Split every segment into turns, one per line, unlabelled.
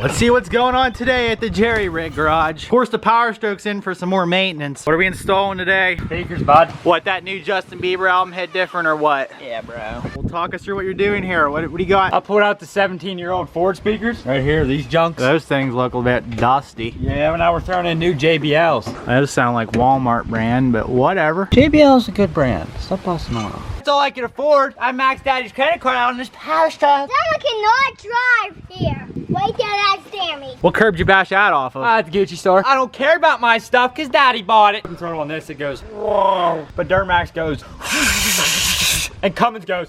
Let's see what's going on today at the Jerry Rig Garage. Of course, the Power Stroke's in for some more maintenance. What are we installing today?
Speakers, bud.
What, that new Justin Bieber album hit different or what?
Yeah, bro.
Well, talk us through what you're doing here. What do you got?
I pulled out the 17-year-old Ford speakers. Right here, these junks.
Those things look a bit dusty.
Yeah, but now we're throwing in new JBLs.
Those sound like Walmart brand, but whatever.
JBL's a good brand. Stop busting on. That's all I can afford. I maxed Daddy's credit card out on this Power Stroke.
Dad cannot drive here. Wait till that's damaged.
What curb did you bash that off of?
At the Gucci store. I don't care about my stuff because Daddy bought it. Throttle on this, it goes, whoa. But Duramax goes, and Cummins goes,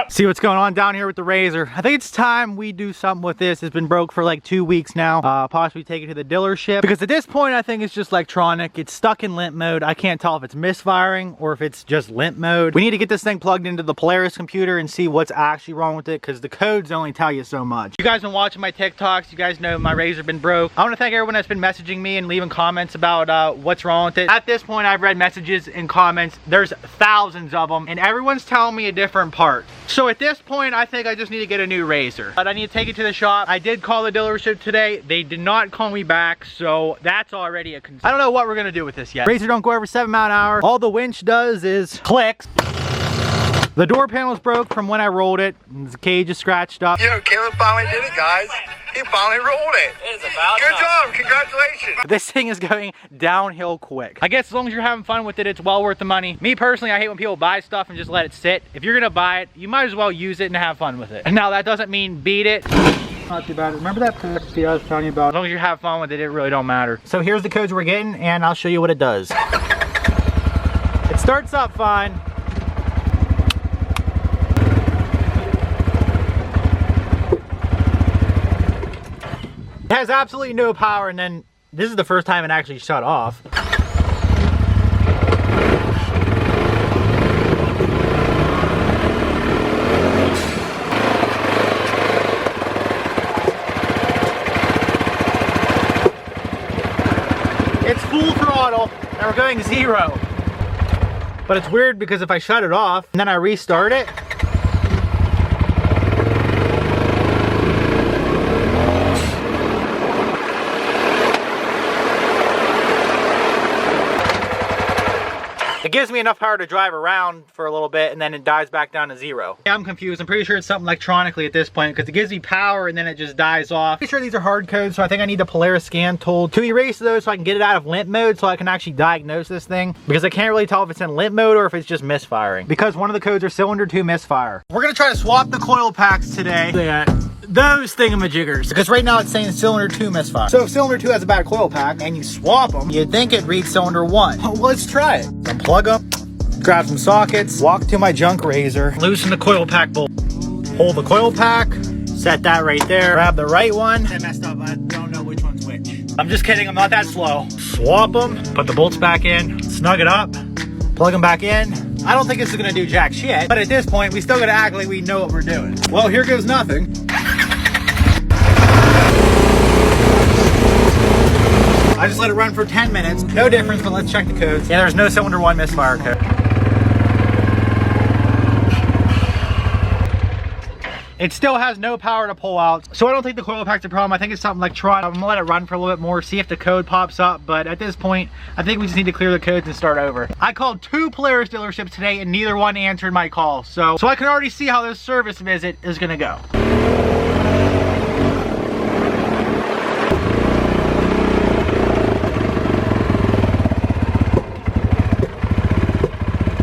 see what's going on down here with the RZR. I think it's time we do something with this. It's been broke for like 2 weeks now. Possibly take it to the dealership because at this point I think it's just electronic. It's stuck in limp mode. I can't tell if it's misfiring or if it's just limp mode. We need to get this thing plugged into the Polaris computer and see what's actually wrong with it because the codes only tell you so much. You guys been watching my TikToks. You guys know my RZR been broke. I want to thank everyone that's been messaging me and leaving comments about what's wrong with it. At this point I've read messages and comments. There's thousands of them and everyone's telling me a different part. So at this point, I think I just need to get a new RZR. But I need to take it to the shop. I did call the dealership today. They did not call me back, so that's already a concern. I don't know what we're gonna do with this yet. RZR don't go over 7 miles an hour. All the winch does is clicks. The door panel's broke from when I rolled it. The cage is scratched up.
You know, Caleb finally did it, guys. He finally rolled it.
It is about
Good job. Congratulations.
This thing is going downhill quick. I guess as long as you're having fun with it, it's well worth the money. Me personally, I hate when people buy stuff and just let it sit. If you're gonna buy it, you might as well use it and have fun with it. Now that doesn't mean beat it. Not too bad. Remember that Pepsi I was telling you about? As long as you have fun with it, it really don't matter. So here's the codes we're getting and I'll show you what it does. It starts up fine. It has absolutely no power, and then this is the first time it actually shut off. It's full throttle, and we're going 0. But it's weird because if I shut it off, and then I restart it, it gives me enough power to drive around for a little bit and then it dies back down to 0. Yeah, I'm confused. I'm pretty sure it's something electronically at this point because it gives me power and then it just dies off. Pretty sure these are hard codes, so I think I need the Polaris scan tool to erase those so I can get it out of limp mode so I can actually diagnose this thing because I can't really tell if it's in limp mode or if it's just misfiring because one of the codes are cylinder 2 misfire. We're gonna try to swap the coil packs today. Those thingamajiggers, because right now it's saying cylinder 2 misfire. So if cylinder 2 has a bad coil pack and you swap them, you'd think it reads cylinder 1. Well, let's try it. Unplug them, grab some sockets, walk to my junk RZR, loosen the coil pack bolt, hold the coil pack, set that right there, grab the right one. I messed up, I don't know which one's which. I'm just kidding, I'm not that slow. Swap them, put the bolts back in, snug it up, plug them back in. I don't think this is gonna do jack shit, but at this point, we still gotta act like we know what we're doing. Well, here goes nothing. I just let it run for 10 minutes. No difference, but let's check the codes. Yeah, there's no cylinder 1 misfire code. It still has no power to pull out. So I don't think the coil pack's a problem. I think it's something electronic. I'm gonna let it run for a little bit more, see if the code pops up. But at this point, I think we just need to clear the codes and start over. I called 2 Polaris dealerships today and neither one answered my call. So I can already see how this service visit is gonna go.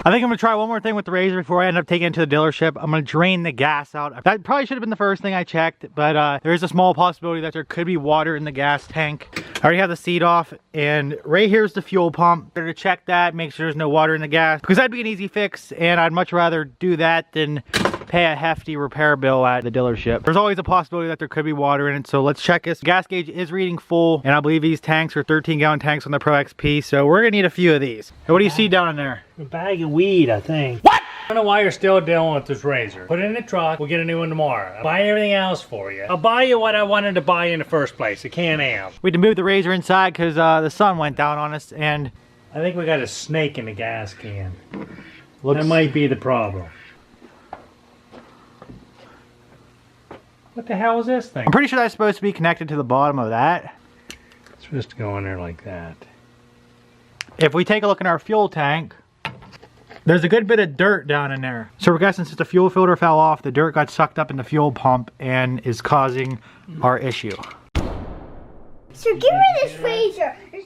I think I'm gonna try one more thing with the RZR before I end up taking it to the dealership. I'm gonna drain the gas out. That probably should have been the first thing I checked, but there is a small possibility that there could be water in the gas tank. I already have the seat off, and right here's the fuel pump. Better to check that, make sure there's no water in the gas, because that'd be an easy fix, and I'd much rather do that than pay a hefty repair bill at the dealership. There's always a possibility that there could be water in it, so let's check this. The gas gauge is reading full, and I believe these tanks are 13-gallon tanks on the Pro XP, so we're gonna need a few of these. Hey, what do you see down in there?
A bag of weed, I think.
What?
I don't know why you're still dealing with this RZR. Put it in the truck, we'll get a new one tomorrow. I'll buy everything else for you. I'll buy you what I wanted to buy in the first place, a Can-Am.
We had to move the RZR inside because the sun went down on us, and
I think we got a snake in the gas can. That might be the problem. What the hell is this thing?
I'm pretty sure that's supposed to be connected to the bottom of that.
It's supposed to go in there like that.
If we take a look in our fuel tank, there's a good bit of dirt down in there. So we're guessing since the fuel filter fell off, the dirt got sucked up in the fuel pump and is causing our issue.
So give me this razor. There's